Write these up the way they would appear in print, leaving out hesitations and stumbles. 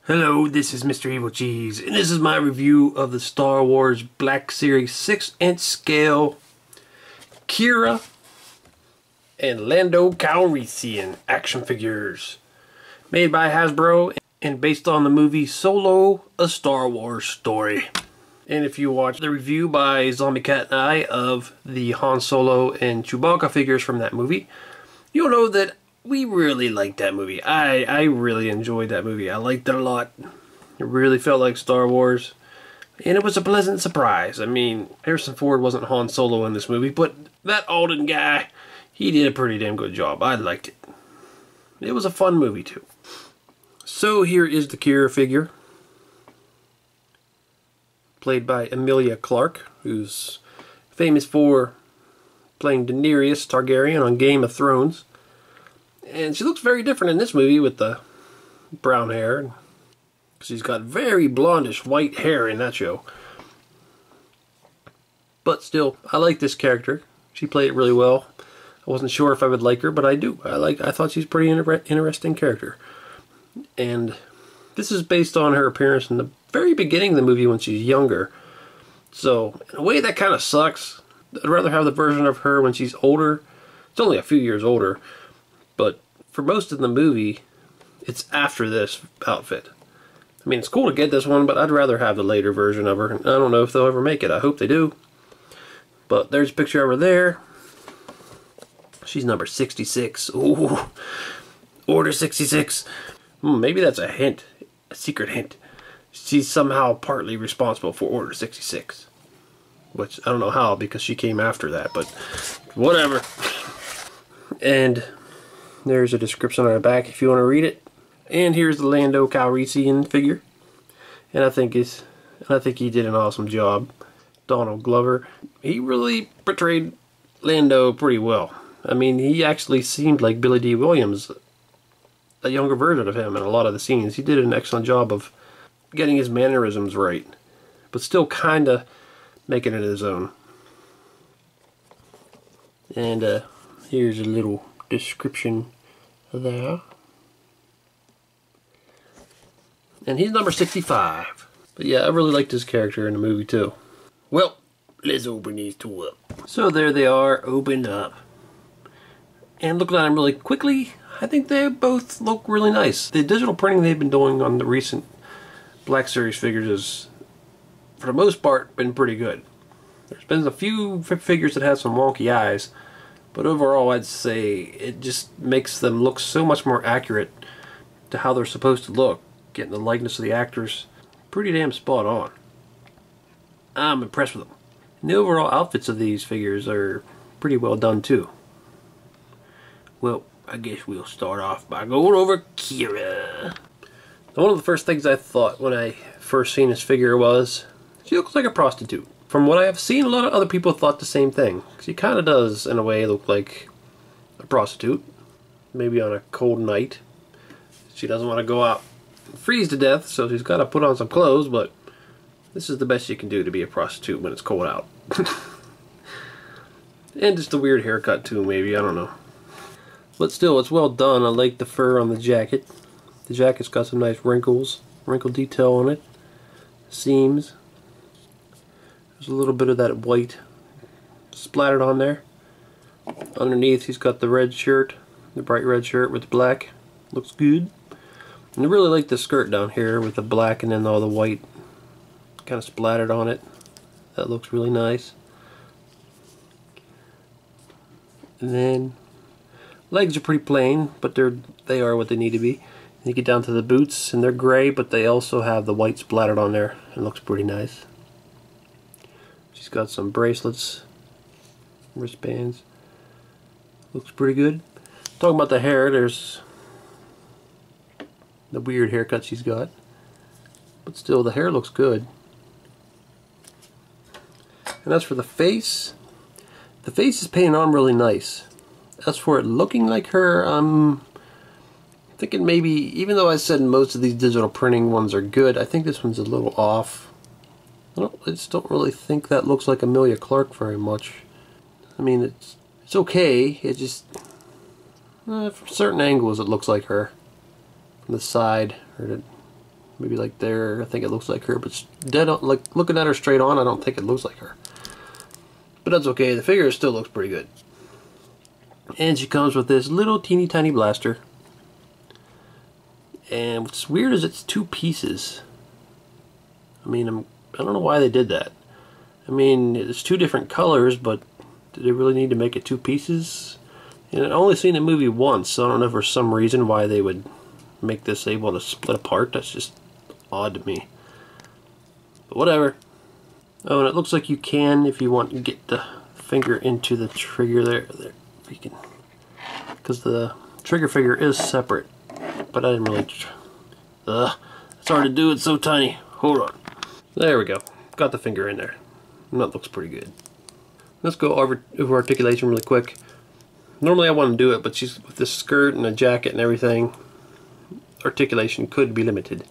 Hello, this is Mr. Evilcheese, and this is my review of the Star Wars Black Series 6-inch scale Qi'ra and Lando Calrissian action figures. Made by Hasbro and based on the movie Solo, A Star Wars Story. And if you watch the review by Zombie Cat and I of the Han Solo and Chewbacca figures from that movie, you'll know that we really liked that movie. I really enjoyed that movie. I liked it a lot. It really felt like Star Wars. And it was a pleasant surprise. I mean, Harrison Ford wasn't Han Solo in this movie, but that Alden guy, he did a pretty damn good job. I liked it. It was a fun movie too. So here is the Qi'ra figure. Played by Emilia Clarke, who's famous for playing Daenerys Targaryen on Game of Thrones. And she looks very different in this movie with the brown hair. She's got very blondish white hair in that show. But still, I like this character. She played it really well. I wasn't sure if I would like her, but I do. I thought she's a pretty interesting character. And this is based on her appearance in the very beginning of the movie when she's younger. So, in a way that kind of sucks. I'd rather have the version of her when she's older. It's only a few years older. But for most of the movie, it's after this outfit. I mean, it's cool to get this one, but I'd rather have the later version of her. I don't know if they'll ever make it. I hope they do. But there's a picture of her there. She's number 66. Ooh, Order 66. Maybe that's a hint. A secret hint. She's somehow partly responsible for Order 66. Which, I don't know how, because she came after that, but whatever. And there's a description on the back if you want to read it. And here's the Lando Calrissian figure. And I think he did an awesome job. Donald Glover. He really portrayed Lando pretty well. I mean, he actually seemed like Billy D. Williams, a younger version of him in a lot of the scenes. He did an excellent job of getting his mannerisms right, but still kind of making it his own. And here's a little description there. And he's number 65. But yeah, I really liked his character in the movie too. Well, let's open these two up. So there they are, opened up. And looking at them really quickly, I think they both look really nice. The digital printing they've been doing on the recent Black Series figures has, for the most part, been pretty good. There's been a few figures that have some wonky eyes, but overall I'd say it just makes them look so much more accurate to how they're supposed to look. Getting the likeness of the actors pretty damn spot on. I'm impressed with them. And the overall outfits of these figures are pretty well done too. Well, I guess we'll start off by going over Qi'ra. One of the first things I thought when I first seen this figure was, she looks like a prostitute. From what I have seen, a lot of other people thought the same thing. She kind of does, in a way, look like a prostitute. Maybe on a cold night. She doesn't want to go out and freeze to death, so she's got to put on some clothes, but this is the best you can do to be a prostitute when it's cold out. And just a weird haircut too, maybe, I don't know. But still, it's well done. I like the fur on the jacket. The jacket's got some nice wrinkle detail on it. Seams. There's a little bit of that white splattered on there. Underneath, he's got the red shirt, the bright red shirt with the black. Looks good. And I really like the skirt down here with the black and then all the white kind of splattered on it. That looks really nice. And then legs are pretty plain, but they are what they need to be. And you get down to the boots, and they're gray, but they also have the white splattered on there. It looks pretty nice. She's got some bracelets, wristbands. Looks pretty good. Talking about the hair, there's the weird haircut she's got. But still, the hair looks good. And as for the face is painted on really nice. As for it looking like her, I'm thinking maybe, even though I said most of these digital printing ones are good, I think this one's a little off. I just don't really think that looks like Emilia Clarke very much. I mean, it's okay. It just, from certain angles, it looks like her. From the side, or Maybe like there, I think it looks like her, but dead on, like looking at her straight on, I don't think it looks like her. But that's okay, the figure still looks pretty good. And she comes with this little teeny tiny blaster. And what's weird is it's 2 pieces. I mean, I don't know why they did that. I mean, it's 2 different colors, but did they really need to make it 2 pieces? And I've only seen the movie once, so I don't know for some reason why they would make this able to split apart. That's just odd to me. But whatever. Oh, and it looks like you can, if you want to get the finger into the trigger there. You can, because the trigger figure is separate. But I didn't really. It's hard to do. It's so tiny. Hold on. There we go. Got the finger in there. And that looks pretty good. Let's go over articulation really quick. Normally I want to do it, but she's with this skirt and a jacket and everything. Articulation could be limited.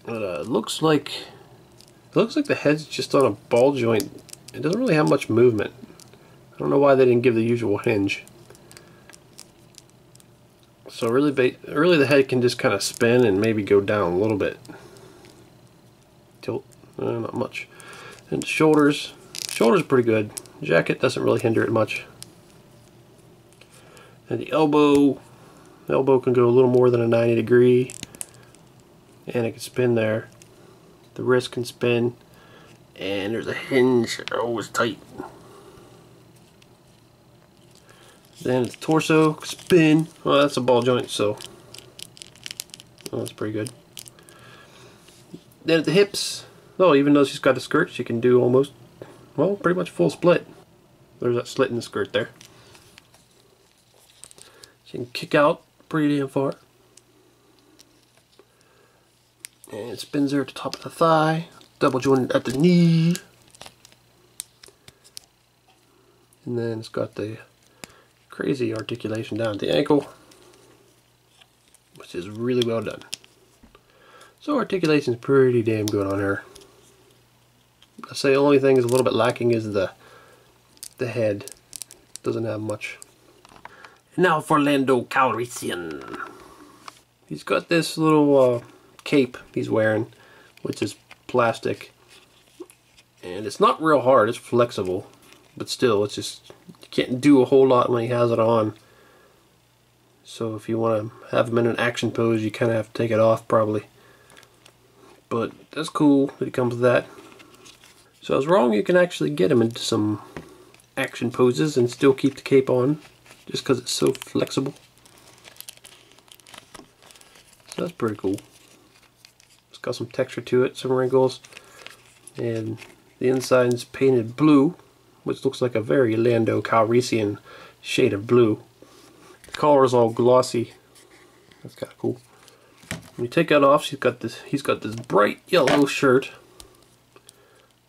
But it looks like the head's just on a ball joint. It doesn't really have much movement. I don't know why they didn't give the usual hinge. So really the head can just kind of spin and maybe go down a little bit. Tilt, not much. And the shoulders are pretty good. The jacket doesn't really hinder it much. And the elbow can go a little more than a 90 degree. And it can spin there. The wrist can spin. And there's a hinge. Oh, it's tight. Then it's torso, spin. Well, that's a ball joint, so that's pretty good. Then at the hips, oh, even though she's got a skirt, she can do almost, well, pretty much full split. There's that slit in the skirt there. She can kick out pretty damn far. And it spins her at the top of the thigh, double jointed at the knee. And then it's got the crazy articulation down at the ankle, which is really well done. So articulation is pretty damn good on her. I say the only thing is a little bit lacking is the head. Doesn't have much. And now for Lando Calrissian. He's got this little cape he's wearing, which is plastic, and it's not real hard. It's flexible, but still, it's just, you can't do a whole lot when he has it on. So if you want to have him in an action pose, you kind of have to take it off probably. But that's cool that he comes with that. So I was wrong, you can actually get him into some action poses and still keep the cape on, just because it's so flexible. So that's pretty cool. It's got some texture to it, some wrinkles, and the inside's painted blue, which looks like a very Lando Calrissian shade of blue. The collar is all glossy. That's kind of cool. When you take that off, he's got this bright yellow shirt,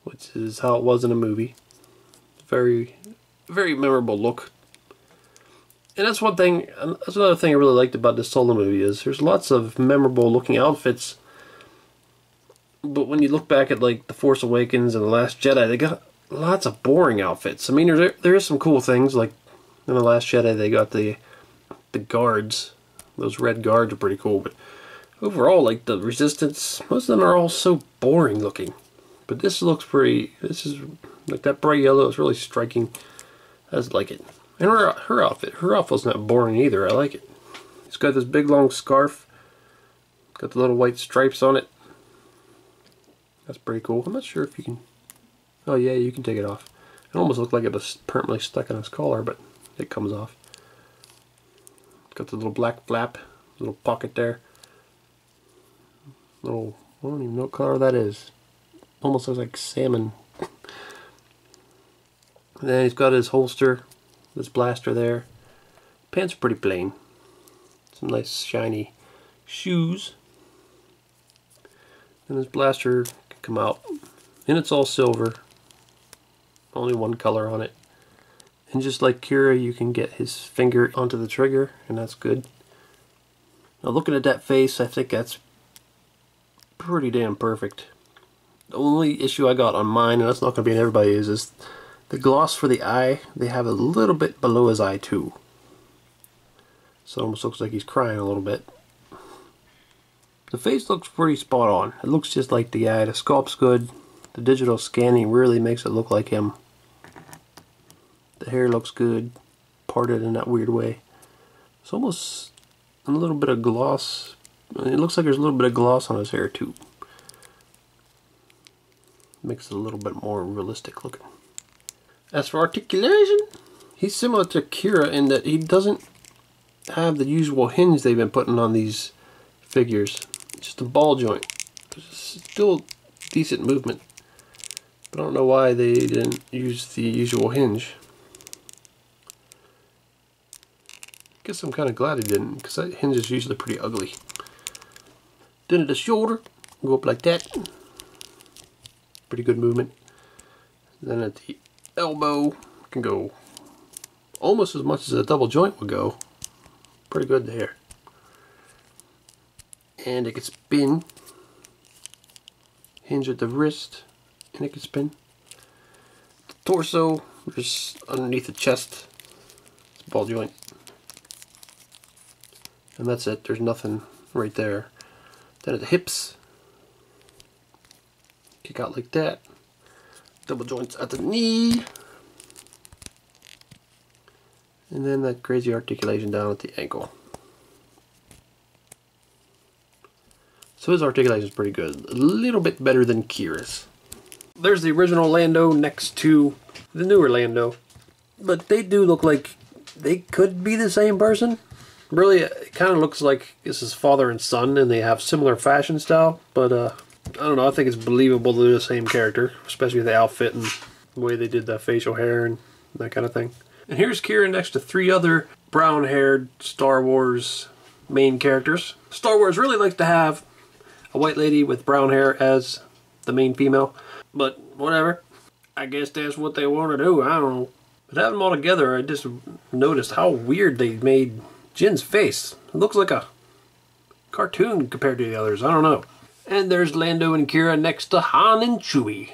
which is how it was in the movie. Very, very memorable look. And that's one thing. That's another thing I really liked about this solo movie is there's lots of memorable looking outfits. But when you look back at like The Force Awakens and The Last Jedi, they got lots of boring outfits. I mean, there is some cool things, like in The Last Jedi they got the guards. Those red guards are pretty cool, but overall, like the Resistance, most of them are all so boring looking. But this looks pretty, this is like that bright yellow is really striking. I just like it. And her outfit's not boring either. I like it. It's got this big long scarf. Got the little white stripes on it. That's pretty cool. I'm not sure if you can... Oh yeah, you can take it off. It almost looked like it was permanently stuck in his collar, but it comes off. It's got the little black flap, little pocket there. Little, I don't even know what color that is. Almost looks like salmon. And then he's got his holster, this blaster there. Pants are pretty plain. Some nice shiny shoes. And his blaster can come out. And it's all silver. Only one color on it. And just like Qi'ra, you can get his finger onto the trigger, and that's good. Now looking at that face, I think that's pretty damn perfect. The only issue I got on mine, and that's not going to be in everybody's, is the gloss for the eye. They have a little bit below his eye too. So it almost looks like he's crying a little bit. The face looks pretty spot on. It looks just like the guy. The sculpt's good. The digital scanning really makes it look like him. The hair looks good, parted in that weird way. It's almost a little bit of gloss. It looks like there's a little bit of gloss on his hair too. Makes it a little bit more realistic looking. As for articulation, he's similar to Qi'ra in that he doesn't have the usual hinge they've been putting on these figures. It's just a ball joint. It's still decent movement. But I don't know why they didn't use the usual hinge. Guess I'm kind of glad he didn't, because that hinge is usually pretty ugly. Then at the shoulder, go up like that. Pretty good movement. Then at the elbow, can go almost as much as a double joint would go. Pretty good there. And it can spin. Hinge at the wrist, and it can spin. The torso, just underneath the chest, it's a ball joint. And that's it, there's nothing right there. Then at the hips, kick out like that. Double joints at the knee. And then that crazy articulation down at the ankle. So his articulation is pretty good. A little bit better than Qi'ra's. There's the original Lando next to the newer Lando. But they do look like they could be the same person. Really, it kind of looks like this is father and son, and they have similar fashion style. But I don't know, I think it's believable they're the same character, especially the outfit and the way they did the facial hair and that kind of thing. And here's Qi'ra next to 3 other brown-haired Star Wars main characters. Star Wars really likes to have a white lady with brown hair as the main female, but whatever. I guess that's what they want to do, I don't know. But having them all together, I just noticed how weird they made Jin's face. It looks like a cartoon compared to the others. I don't know. And there's Lando and Qi'ra next to Han and Chewie.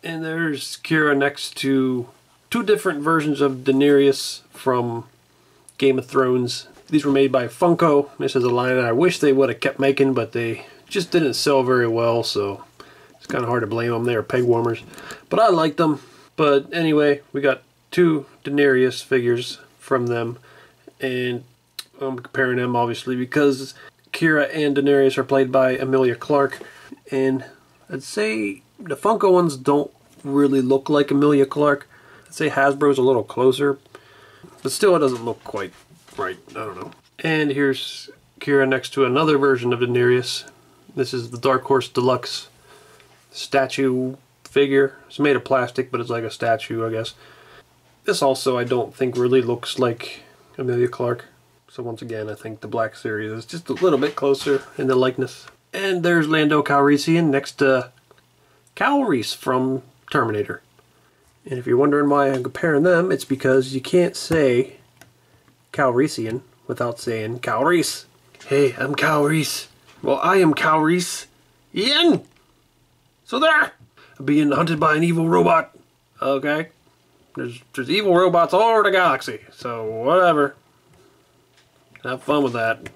And there's Qi'ra next to 2 different versions of Daenerys from Game of Thrones. These were made by Funko. This is a line that I wish they would have kept making, but they just didn't sell very well, so it's kind of hard to blame them. They were peg warmers. But I liked them. But anyway, we got 2 Daenerys figures from them, and I'm comparing them obviously because Qi'ra and Daenerys are played by Emilia Clarke, and I'd say the Funko ones don't really look like Emilia Clarke. I'd say Hasbro's a little closer, but still it doesn't look quite right. I don't know. And here's Qi'ra next to another version of Daenerys. This is the Dark Horse Deluxe statue figure. It's made of plastic, but it's like a statue, I guess. This also I don't think really looks like Emilia Clarke. So once again, I think the Black Series is just a little bit closer in the likeness. And there's Lando Calrissian next to Cal Reese from Terminator. And if you're wondering why I'm comparing them, it's because you can't say Calrissian without saying Cal Reese. Hey, I'm Cal Reese. Well, I am Cal Reese. Ian! So there! I'm being hunted by an evil robot. Okay? There's evil robots all over the galaxy. So, whatever. Have fun with that.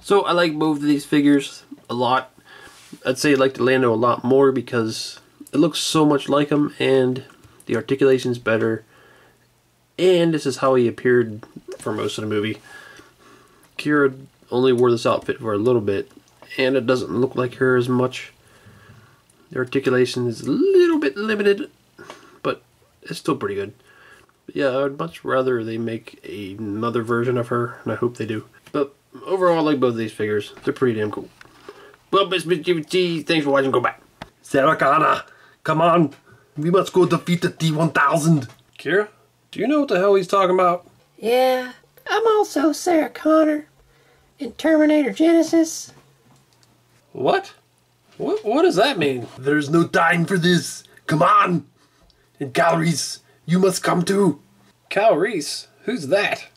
So, I like both of these figures a lot. I'd say I like the Lando a lot more because it looks so much like him and the articulation's better. And this is how he appeared for most of the movie. Qi'ra only wore this outfit for a little bit, and it doesn't look like her as much. The articulation is a little bit limited, but it's still pretty good. But yeah, I would much rather they make another version of her, and I hope they do. But overall, I like both of these figures. They're pretty damn cool. Well, it's been Evilcheese. Thanks for watching. Go back. Sarah Connor, come on. We must go defeat the T-1000. Qi'ra, do you know what the hell he's talking about? Yeah, I'm also Sarah Connor in Terminator Genesis. What? What does that mean? There's no time for this. Come on. And Cal Reese, you must come too. Cal Reese? Who's that?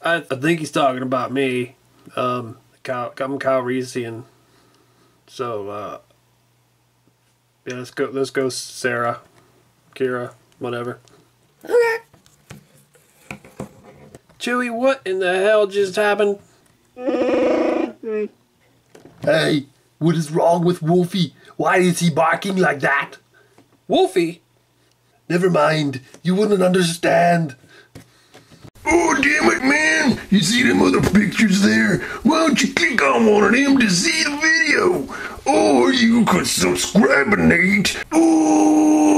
I think he's talking about me. I'm Calrissian. So, yeah, let's go, Sarah, Qi'ra, whatever. Okay. Chewie, what in the hell just happened? Hey, what is wrong with Wolfie? Why is he barking like that? Wolfie? Never mind, you wouldn't understand. Oh, damn it, man! You see them other pictures there? Why don't you click on one of them to see the video? Or you could subscribe, Nate. Oh!